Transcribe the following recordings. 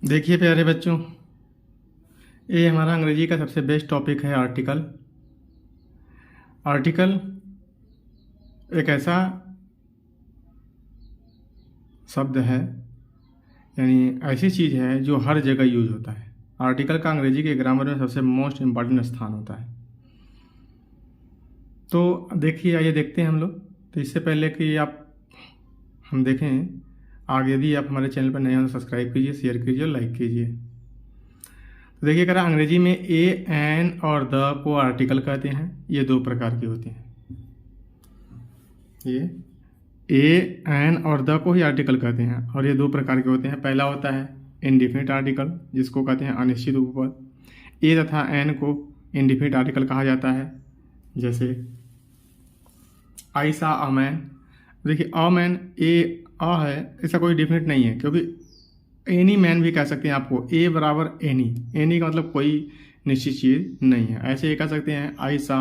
देखिए प्यारे बच्चों, ये हमारा अंग्रेजी का सबसे बेस्ट टॉपिक है आर्टिकल। आर्टिकल एक ऐसा शब्द है, यानी ऐसी चीज़ है जो हर जगह यूज होता है। आर्टिकल का अंग्रेजी के ग्रामर में सबसे मोस्ट इम्पॉर्टेंट स्थान होता है। तो देखिए, आइए देखते हैं हम लोग। तो इससे पहले कि हम देखें आगे, यदि आप हमारे चैनल पर नए हो तो सब्सक्राइब कीजिए, शेयर कीजिए और लाइक कीजिए। तो देखिए, अगर अंग्रेजी में ए, एन और द को आर्टिकल कहते हैं। ये दो प्रकार के होते हैं। ये ए, एन और द को ही आर्टिकल कहते हैं और ये दो प्रकार के होते हैं। पहला होता है इंडिफिनिट आर्टिकल, जिसको कहते हैं अनिश्चित उपपद। ए तथा एन को इंडिफिनिट आर्टिकल कहा जाता है। जैसे आई सा अ मैन। देखिए, अ मैन, ए अ है, ऐसा कोई डिफिनिट नहीं है, क्योंकि एनी मैन भी कह सकते हैं आपको। ए बराबर एनी, एनी का मतलब कोई निश्चित चीज़ नहीं है। ऐसे ये कह सकते हैं आई सा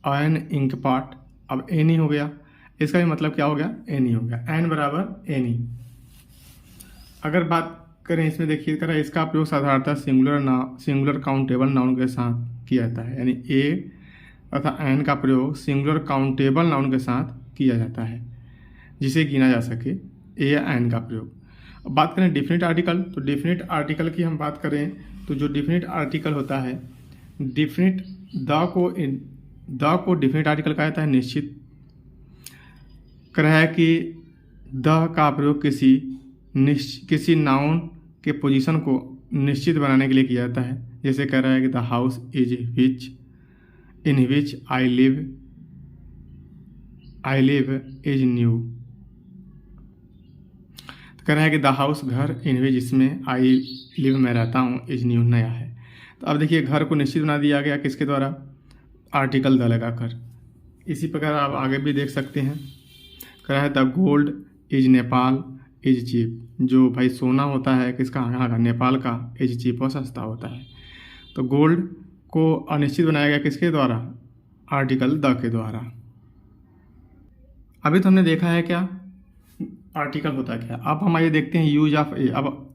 एन इंक पार्ट। अब एनी हो गया, इसका भी मतलब क्या हो गया? एनी हो गया। एन बराबर एनी। अगर बात करें इसमें, देखिए करा, इसका प्रयोग साधारणतः सिंगुलर काउंटेबल नाउन के साथ किया जाता है। यानी ए तथा एन का प्रयोग सिंगुलर काउंटेबल नाउन के साथ किया जाता है, जिसे गिना जा सके, ए या एन का प्रयोग। अब बात करें डिफिनिट आर्टिकल, तो डिफिनिट आर्टिकल की हम बात करें तो जो डिफिनिट आर्टिकल होता है, डिफिनिट द को डिफिनिट आर्टिकल कहा जाता है। निश्चित कर है कि द का प्रयोग किसी नाउन के पोजीशन को निश्चित बनाने के लिए किया जाता है। जैसे कह रहा है कि the house in which I live is new. तो कह रहा है कि द हाउस, घर, इन विच, जिसमें, आई लिव, मैं रहता हूँ, इज न्यू, नया है। तो अब देखिए, घर को निश्चित बना दिया गया किसके द्वारा? आर्टिकल द लगाकर। इसी प्रकार आप आगे भी देख सकते हैं। कह रहा है the gold is Nepal is cheap. जो भाई सोना होता है किसका? यहाँ का, नेपाल का। इज चीप, और सस्ता होता है। तो गोल्ड को अनिश्चित बनाया गया किसके द्वारा? आर्टिकल द के द्वारा। अभी तो हमने देखा है क्या आर्टिकल होता क्या। अब हम आइए देखते हैं यूज ऑफ ए। अब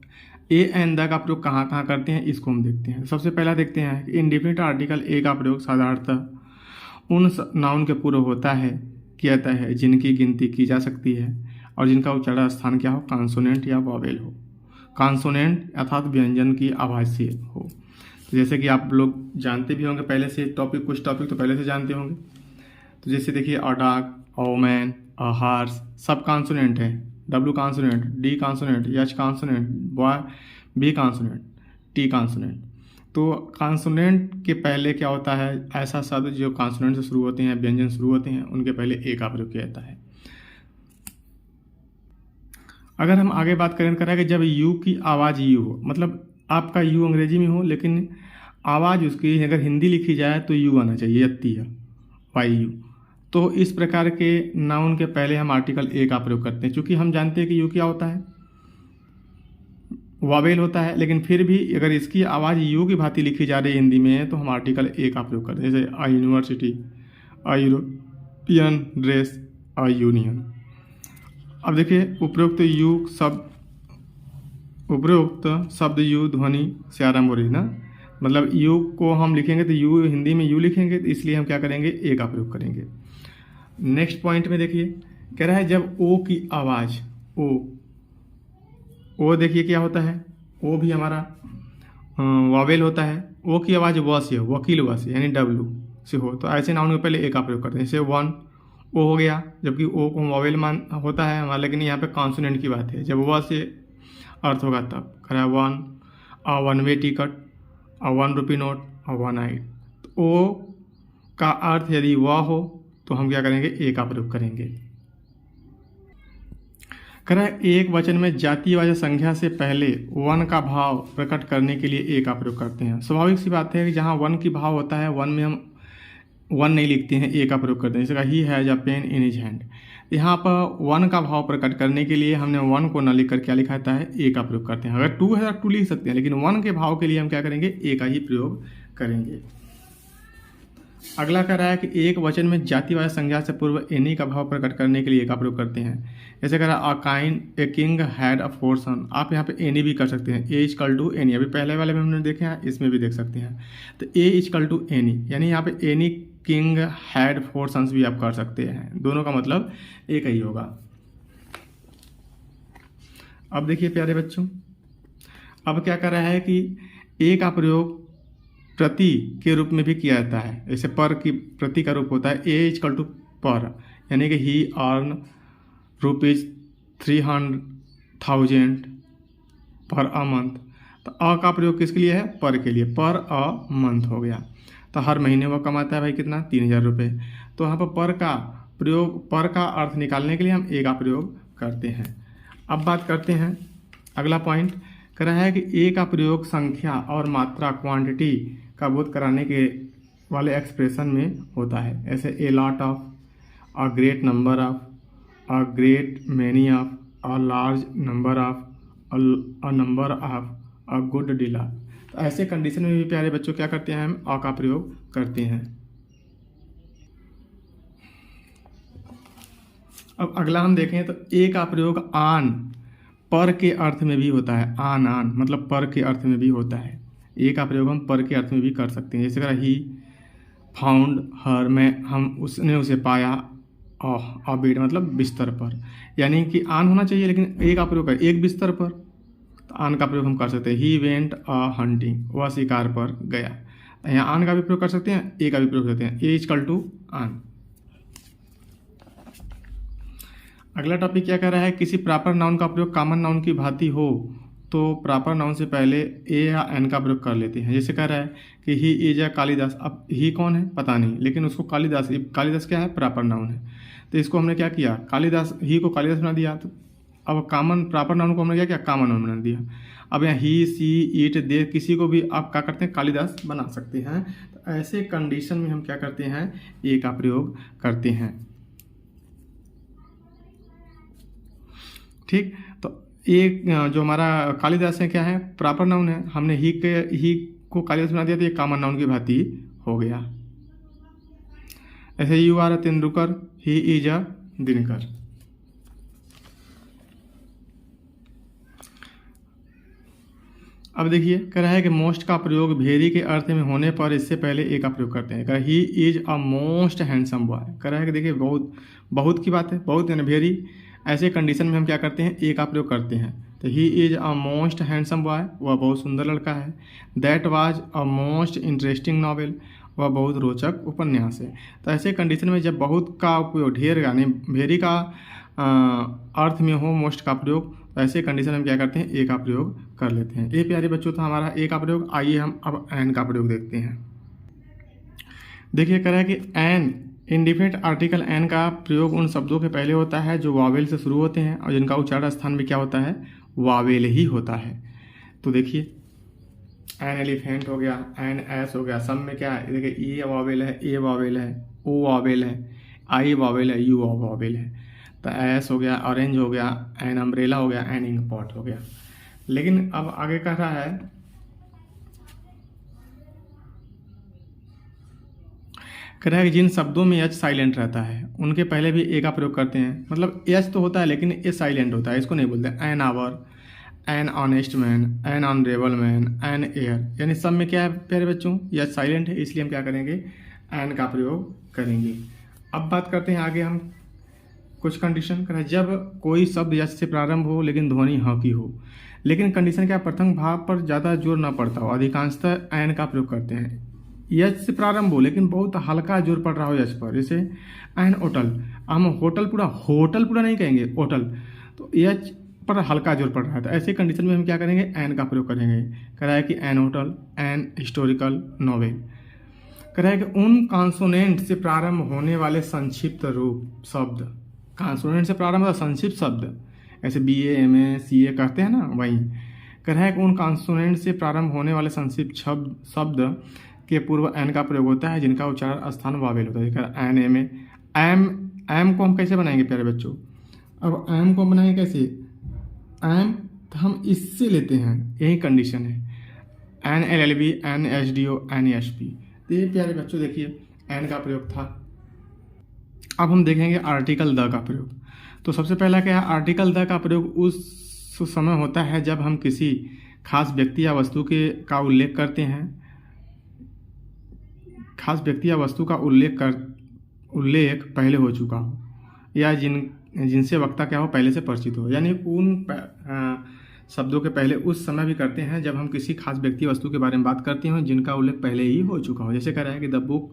ए एंड द का प्रयोग कहाँ कहाँ करते हैं, इसको हम देखते हैं। सबसे पहला देखते हैं कि इंडिफिनिट आर्टिकल ए का प्रयोग साधारणतः उन नाउन के पूर्व होता है, किया जाता है, जिनकी गिनती की जा सकती है और जिनका उच्चारण स्थान क्या हो? कॉन्सोनेंट या वॉवेल हो। कॉन्सोनेंट अर्थात व्यंजन की आवाज़ से हो। तो जैसे कि आप लोग जानते भी होंगे पहले से, कुछ टॉपिक तो पहले से जानते होंगे। तो जैसे देखिए, a dog, a man, a horse, सब कॉन्सोनेंट है। W consonant, D consonant, H consonant, boy, B consonant, T consonant. तो कॉन्सोनेंट के पहले क्या होता है? ऐसा शब्द जो कॉन्सोनेंट से शुरू होते हैं, व्यंजन शुरू होते हैं, उनके पहले ए का प्रयोग किया जाता है। अगर हम आगे बात करें, करें कि जब यू की आवाज़ यू हो, मतलब आपका यू अंग्रेजी में हो लेकिन आवाज़ उसकी अगर हिंदी लिखी जाए तो यू आना चाहिए, यत्ती है, वाई यू। तो इस प्रकार के नाउन के पहले हम आर्टिकल ए का प्रयोग करते हैं। चूँकि हम जानते हैं कि यू क्या होता है? वावेल होता है, लेकिन फिर भी अगर इसकी आवाज़ यू की भांति लिखी जा रही है हिंदी में, तो हम आर्टिकल ए का प्रयोग करते हैं। जैसे a university, a European dress, a union. अब देखिए, उपरोक्त शब्द यू ध्वनि से आरंभ हो रही है ना, मतलब यू को हम लिखेंगे तो यू हिंदी में यू लिखेंगे, तो इसलिए हम क्या करेंगे? ए का प्रयोग करेंगे। नेक्स्ट पॉइंट में देखिए, कह रहा है जब ओ की आवाज़ ओ देखिए क्या होता है? ओ भी हमारा वावेल होता है। ओ की आवाज़ व से हो, वकील व से, यानी डब्लू से हो, तो ऐसे नाउन में पहले ए का प्रयोग करते हैं। जैसे वन, ओ हो गया, जबकि ओ को वावेल मान होता है हमारा, लेकिन यहाँ पे कॉन्सोनेंट की बात है। जब व से अर्थ होगा तब। कह रहा है one, a one way ticket, a 1 rupee note, a 1 night. तो ओ का अर्थ यदि व हो तो हम क्या करेंगे? ए का प्रयोग करेंगे। कह रहा है एक वचन में जातिवाचक संख्या से पहले वन का भाव प्रकट करने के लिए ए का प्रयोग करते हैं। स्वाभाविक सी बात है कि जहाँ वन की भाव होता है, वन में हम वन नहीं लिखते हैं, ए का प्रयोग करते हैं। जैसे he has a pain in his hand, यहाँ पर वन का भाव प्रकट करने के लिए हमने वन को न लिखकर क्या लिखा जाता है? ए का प्रयोग करते हैं। अगर टू है तो टू लिख सकते हैं, लेकिन वन के भाव के लिए हम क्या करेंगे? ए का ही प्रयोग करेंगे। अगला कह रहा है कि एक वचन में जातिवाचक संज्ञा से पूर्व एनी का भाव प्रकट करने के लिए का प्रयोग करते हैं। जैसे कह रहा है ए किंग हैड अ 4 सन। आप यहाँ पे एनी भी कर सकते हैं, ए इजकल टू एनी। अभी पहले वाले में हमने देखे हैं, इसमें भी देख सकते हैं। तो ए इजकल टू एनी, यानी यहाँ पे एनी किंग हैड 4 सन्स भी आप कर सकते हैं। दोनों का मतलब एक ही होगा। अब देखिए प्यारे बच्चों, अब क्या कर रहा है कि ए का प्रयोग प्रति के रूप में भी किया जाता है। जैसे पर की प्रति का रूप होता है ए इजकल टू पर, यानी कि ही अर्न ₹300,000 पर अ मंथ। तो अ का प्रयोग किसके लिए है? पर के लिए, पर अ मंथ हो गया। तो हर महीने वो कमाता है भाई कितना? 3,000 रुपये। तो यहाँ पर का प्रयोग, पर का अर्थ निकालने के लिए हम ए का प्रयोग करते हैं। अब बात करते हैं अगला पॉइंट, कह रहा है कि ए का प्रयोग संख्या और मात्रा क्वांटिटी का बोध कराने के वाले एक्सप्रेशन में होता है। ऐसे a lot of, a great number of, a great many of, a large number of, a number of, a good deal of. तो ऐसे कंडीशन में भी प्यारे बच्चों क्या करते हैं? हम अ का प्रयोग करते हैं। अब अगला हम देखें तो ए का प्रयोग आन, पर के अर्थ में भी होता है। आन आन मतलब पर के अर्थ में भी होता है। ए का प्रयोग हम पर के अर्थ में भी कर सकते हैं। जैसे ही फाउंड हर, में हम उसने उसे पाया, अ बेड मतलब बिस्तर पर, यानी कि आन होना चाहिए लेकिन ए का प्रयोग है एक बिस्तर पर, तो आन का प्रयोग हम कर सकते हैं। ही वेंट अ हंटिंग, वह शिकार पर गया। तो यहाँ आन का भी प्रयोग कर सकते हैं, ए का भी प्रयोग कर सकते हैं। ए इजकल टू आन। अगला टॉपिक क्या कह रहा है? किसी प्रॉपर नाउन का प्रयोग कॉमन नाउन की भांति हो तो प्रॉपर नाउन से पहले ए या एन का प्रयोग कर लेते हैं। जैसे कह रहा है कि ही इज अ कालिदास। अब ही कौन है पता नहीं, लेकिन उसको कालिदास, कालिदास क्या है? प्रॉपर नाउन है। तो इसको हमने क्या किया? कालिदास, ही को कालिदास बना दिया। तो अब कॉमन प्रॉपर नाउन को हमने क्या किया? कॉमन नाउन बना दिया। अब यहाँ ही, सी, ईट, दे, किसी को भी आप क्या करते हैं? कालिदास बना सकते हैं। तो ऐसे कंडीशन में हम क्या करते हैं? ए का प्रयोग करते हैं। ठीक, तो एक जो हमारा कालिदास है क्या है? प्रॉपर नाउन है। हमने ही को कालिदास बना दिया तो ये कॉमन नाउन की भांति हो गया। ऐसे you are a Tendulkar, he is a Dinkar. अब देखिए कह रहा है कि मोस्ट का प्रयोग भेरी के अर्थ में होने पर इससे पहले ए का प्रयोग करते हैं। कह रहा है ही is a most handsome boy. कह रहा है कि देखिए बहुत बहुत की बात है, बहुत यानी भेरी। ऐसे कंडीशन में हम क्या करते हैं? ए का प्रयोग करते हैं। तो ही is a most handsome boy, वह बहुत सुंदर लड़का है। That was a most interesting novel, वह बहुत रोचक उपन्यास है। तो ऐसे कंडीशन में जब बहुत का उपयोग, ढेर यानी भेरी का अर्थ में हो मोस्ट का प्रयोग, तो ऐसे कंडीशन में क्या करते हैं? ए का प्रयोग कर लेते हैं। ए प्यारे बच्चों था हमारा ए का प्रयोग। आइए हम अब एन का प्रयोग देखते हैं। देखिए कह रहा है कि एन इंडिफिनिट आर्टिकल एन का प्रयोग उन शब्दों के पहले होता है जो वावेल से शुरू होते हैं और जिनका उच्चारण स्थान में क्या होता है? वावेल ही होता है। तो देखिए एन एलिफेंट हो गया, एन एस हो गया, सब में क्या है? देखिए ई वावेल है, ए वावेल है, ओ वावेल है, आई वावेल है, यू वावेल है। तो एस हो गया, ऑरेंज हो गया, एन अम्ब्रेला हो गया, एन इंक पॉट हो गया। लेकिन अब आगे कह रहा है, कह रहा है कि जिन शब्दों में एच साइलेंट रहता है उनके पहले भी ए का प्रयोग करते हैं। मतलब एच तो होता है लेकिन ए साइलेंट होता है, इसको नहीं बोलते। An hour, an honest man, an honourable man, an air, यानी सब में क्या है प्यारे बच्चों? एच साइलेंट है, इसलिए हम क्या करेंगे? एन का प्रयोग करेंगे। अब बात करते हैं आगे हम कुछ कंडीशन। कह रहा है जब कोई शब्द एच से प्रारंभ हो लेकिन ध्वनि ह की हो, लेकिन कंडीशन क्या? प्रथम भाव पर ज़्यादा जोर न पड़ता हो, अधिकांशतः एन का प्रयोग करते हैं। एच से प्रारंभ हो लेकिन बहुत हल्का जोर पड़ रहा हो एच पर, जैसे एन होटल। हम होटल पूरा नहीं कहेंगे, होटल। तो एच पर हल्का जोर पड़ रहा है, तो ऐसे कंडीशन में हम क्या करेंगे? एन का प्रयोग करेंगे। कह रहा है कि an hotel, an historical novel. कह रहा है कि उन कॉन्सोनेंट से प्रारंभ होने वाले संक्षिप्त रूप शब्द, कॉन्सोनेंट से प्रारंभ होता संक्षिप्त शब्द, ऐसे BA MA CA कहते हैं ना, वही। कह रहा है कि उन कॉन्सोनेंट से प्रारंभ होने वाले संक्षिप्त शब्द के पूर्व एन का प्रयोग होता है जिनका उच्चारण स्थान वावेल होता है। एन एम एम को हम कैसे बनाएंगे प्यारे बच्चों? अब एम को बनाएंगे कैसे? एम तो हम इससे लेते हैं, यही कंडीशन है। NLLB, NSDO, NSP। तो ये प्यारे बच्चों देखिए एन का प्रयोग था। अब हम देखेंगे आर्टिकल द का प्रयोग। तो सबसे पहला क्या है, आर्टिकल द का प्रयोग उस समय होता है जब हम किसी खास व्यक्ति या वस्तु के का उल्लेख करते हैं, खास व्यक्ति या वस्तु का उल्लेख पहले हो चुका हो, या जिनसे वक्ता क्या हो पहले से परिचित हो। यानी उन शब्दों के पहले उस समय भी करते हैं जब हम किसी खास व्यक्ति वस्तु के बारे में बात करते हो जिनका उल्लेख पहले ही हो चुका हो। जैसे कह रहा है कि द बुक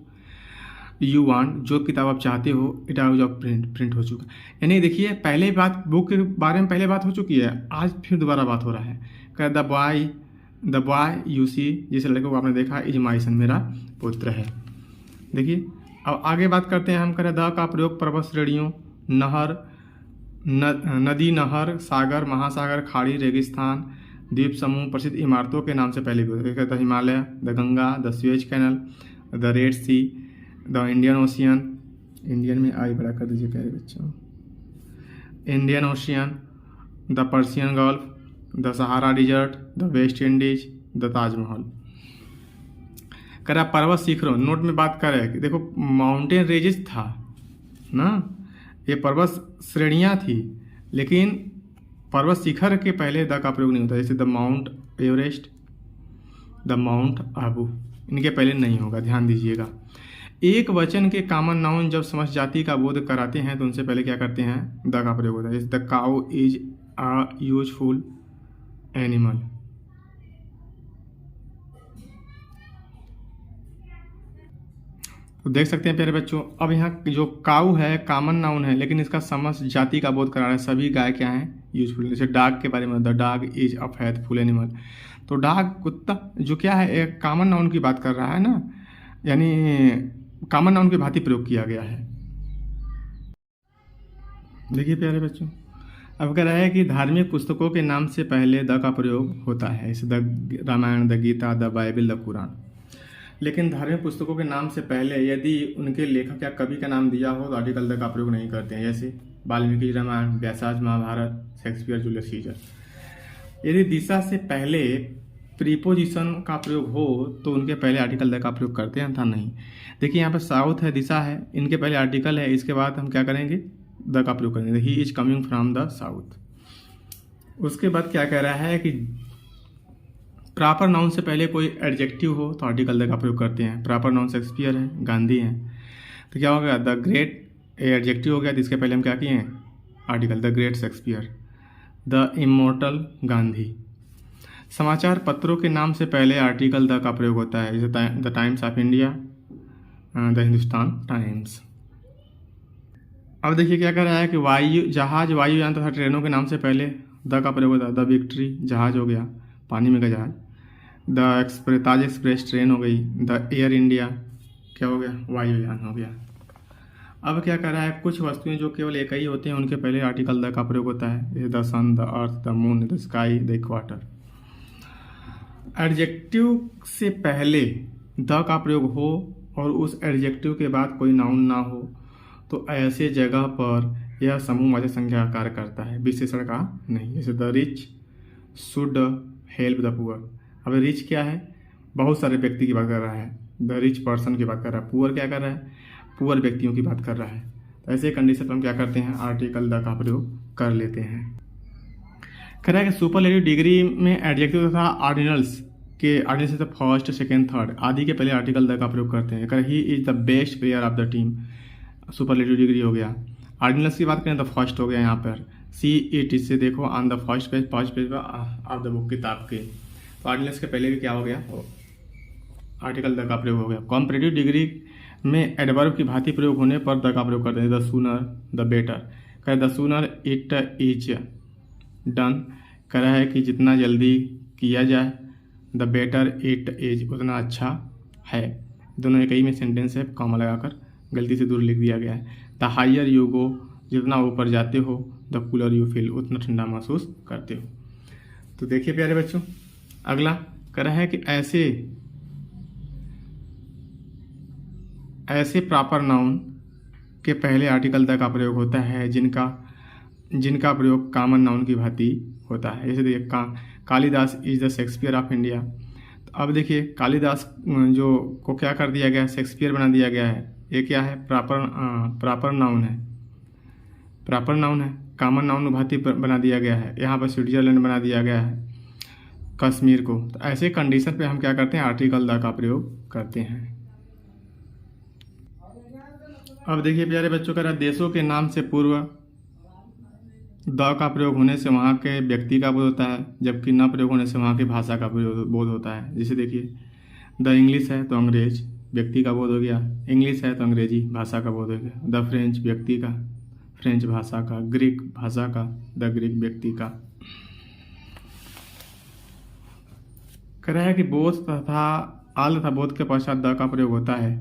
यू वांट, जो किताब आप चाहते हो, इट आउट ऑफ प्रिंट हो चुका। यानी देखिए पहले बात बुक के बारे में पहले बात हो चुकी है, आज फिर दोबारा बात हो रहा है। कह द बॉय यू सी, जिस लड़के को आपने देखा, इज माई सन, मेरा पुत्र है। देखिए अब आगे बात करते हैं हम। करें द का प्रयोग पर्वत श्रेणियों, नहर, नदी, नहर, सागर, महासागर, खाड़ी, रेगिस्तान, द्वीप समूह, प्रसिद्ध इमारतों के नाम से पहले भी होता है। The Himalaya, the Ganga, the Suez canal, the Red Sea, the Indian Ocean, Indian में आई बड़ा कर दीजिए प्यारे बच्चों, Indian Ocean, the Persian Gulf, the Sahara desert, the West Indies, the Taj. Mahal पर्वत शिखरों, नोट में बात करें कि देखो माउंटेन रेंजेस था ना, ये पर्वत श्रेणियाँ थी, लेकिन पर्वत शिखर के पहले द का प्रयोग नहीं होता। जैसे the mount Everest, the mount Abu, इनके पहले नहीं होगा, ध्यान दीजिएगा। एक वचन के कॉमन नाउन जब समस्त जाति का बोध कराते हैं तो उनसे पहले क्या करते हैं, द का प्रयोग होता है। जैसे the cow is a useful animal. तो देख सकते हैं प्यारे बच्चों, अब यहाँ जो काऊ है कॉमन नाउन है, लेकिन इसका समस्त जाति का बोध करा रहा है, सभी गाय क्या हैं, यूजफुल। जैसे डॉग के बारे में, the dog is a faithful animal. तो डॉग, कुत्ता, जो क्या है, एक कॉमन नाउन की बात कर रहा है ना, यानी कॉमन नाउन की भांति प्रयोग किया गया है। देखिए प्यारे बच्चों, अब कह रहा है कि धार्मिक पुस्तकों के नाम से पहले द का प्रयोग होता है। जैसे the Ramayana, the Gita, the Bible, the Quran. लेकिन धार्मिक पुस्तकों के नाम से पहले यदि उनके लेखक या कवि का नाम दिया हो तो आर्टिकल द का प्रयोग नहीं करते हैं। जैसे Valmiki Ramayana, Vyasa's Mahabharata, Shakespeare, Julius Caesar. यदि दिशा से पहले प्रीपोजिशन का प्रयोग हो तो उनके पहले आर्टिकल द का प्रयोग करते हैं, था नहीं। देखिए यहाँ पर साउथ है, दिशा है, इनके पहले आर्टिकल है, इसके बाद हम क्या करेंगे, द का प्रयोग करेंगे। He is coming from the south. उसके बाद क्या कह रहा है कि प्रॉपर नाउन से पहले कोई एडजेक्टिव हो तो आर्टिकल द का प्रयोग करते हैं। प्रॉपर नाउन शेक्सपियर है, गांधी हैं, तो क्या हो गया, द ग्रेट एडजेक्टिव हो गया, तो इसके पहले हम क्या किए हैं, article, the great Shakespeare, the immortal Gandhi. समाचार पत्रों के नाम से पहले आर्टिकल द का प्रयोग होता है। जैसे the times of India, the Hindustan times. अब देखिए क्या कर रहा है कि जहाज, वायुयान तथा ट्रेनों के नाम से पहले द का प्रयोग होता है। द विक्ट्री, जहाज हो गया, पानी में का जहाज। The express, Taj express train हो गई। द एयर इंडिया क्या हो गया, वायुयान हो गया। अब क्या कर रहा है, कुछ वस्तुएं जो केवल एक ही होते हैं उनके पहले आर्टिकल द का प्रयोग होता है। जैसे the sun, the earth, the moon, the sky, the equator. Adjective से पहले द का प्रयोग हो और उस एडजेक्टिव के बाद कोई नाउन ना हो तो ऐसे जगह पर यह समूहवाचक संख्या का कार्य करता है, विशेषण का नहीं। जैसे the rich should help the poor. अब रिच क्या है, बहुत सारे व्यक्ति की बात कर रहा है, द रिच पर्सन की बात कर रहा है। पुअर क्या कर रहा है, पुअर व्यक्तियों की बात कर रहा है। तो ऐसे कंडीशन पर हम क्या करते हैं, आर्टिकल द का प्रयोग कर लेते हैं। कह रहा है कि सुपरलेटिव डिग्री में एडजेक्टिव तथा ऑर्डिनल्स के, ऑर्डिनल्स फर्स्ट, सेकेंड, थर्ड आदि के पहले आर्टिकल द का प्रयोग करते हैं। कह he is the best player of the team, superlative degree हो गया। ऑर्डिनल्स की बात करें तो फर्स्ट हो गया यहाँ पर, सी इट, इससे देखो on the first page, first page पर ऑफ द बुक, किताब के। तो ऑर्डिनल्स के पहले भी क्या हो गया, आर्टिकल द का प्रयोग हो गया। कॉम्परेटिव डिग्री में एडवर्ब की भांति प्रयोग होने पर द का प्रयोग करते हैं। The sooner, the better. कह the sooner it is done, कह रहा है कि जितना जल्दी किया जाए, द बेटर इट इज, उतना अच्छा है। दोनों एक ही में सेंटेंस है, कॉमा लगाकर गलती से दूर लिख दिया गया है। द हायर यू गो, जितना ऊपर जाते हो, द कूलर यू फील, उतना ठंडा महसूस करते हो। तो देखिए प्यारे बच्चों, अगला कह रहा है कि ऐसे प्रॉपर नाउन के पहले आर्टिकल द का प्रयोग होता है जिनका प्रयोग कॉमन नाउन की भांति होता है। जैसे देखिए Kalidas is the Shakespeare of India. तो अब देखिए कालिदास जो को क्या कर दिया गया है, शेक्सपियर बना दिया गया है। ये क्या है, प्रॉपर नाउन है, प्रॉपर नाउन है। कॉमन नाउन उभाती बना दिया गया है। यहाँ पर स्विट्जरलैंड बना दिया गया है कश्मीर को। तो ऐसे कंडीशन पे हम क्या करते हैं, आर्टिकल द का प्रयोग करते हैं। अब देखिए प्यारे बच्चों, कह रहा है देशों के नाम से पूर्व द का प्रयोग होने से वहाँ के व्यक्ति का बोध होता है, जबकि न प्रयोग होने से वहाँ की भाषा का बोध होता है। जैसे देखिए द इंग्लिश है तो अंग्रेज व्यक्ति का बोध हो गया, इंग्लिश है तो अंग्रेजी भाषा का बोध हो गया। द फ्रेंच व्यक्ति का, फ्रेंच भाषा का, ग्रीक भाषा का, द ग्रीक व्यक्ति का। कह रहा है कि बोध तथा आल तथा बोध के पश्चात द का प्रयोग होता है।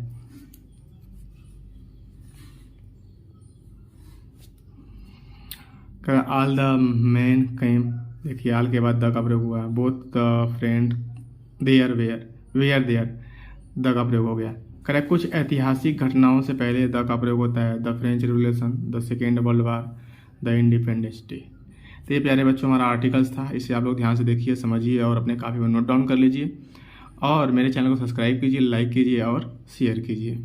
कह रहा आल द मैन केम, देखिए आल के बाद द का प्रयोग हुआ। Both the friend there were there, the का प्रयोग हो गया। कह रहा है कुछ ऐतिहासिक घटनाओं से पहले द का प्रयोग होता है। The French revolution, the second world war, the independence day. तो ये प्यारे बच्चों हमारा आर्टिकल्स था। इसे आप लोग ध्यान से देखिए, समझिए और अपने कॉपी में नोट डाउन कर लीजिए। और मेरे चैनल को सब्सक्राइब कीजिए, लाइक कीजिए और शेयर कीजिए।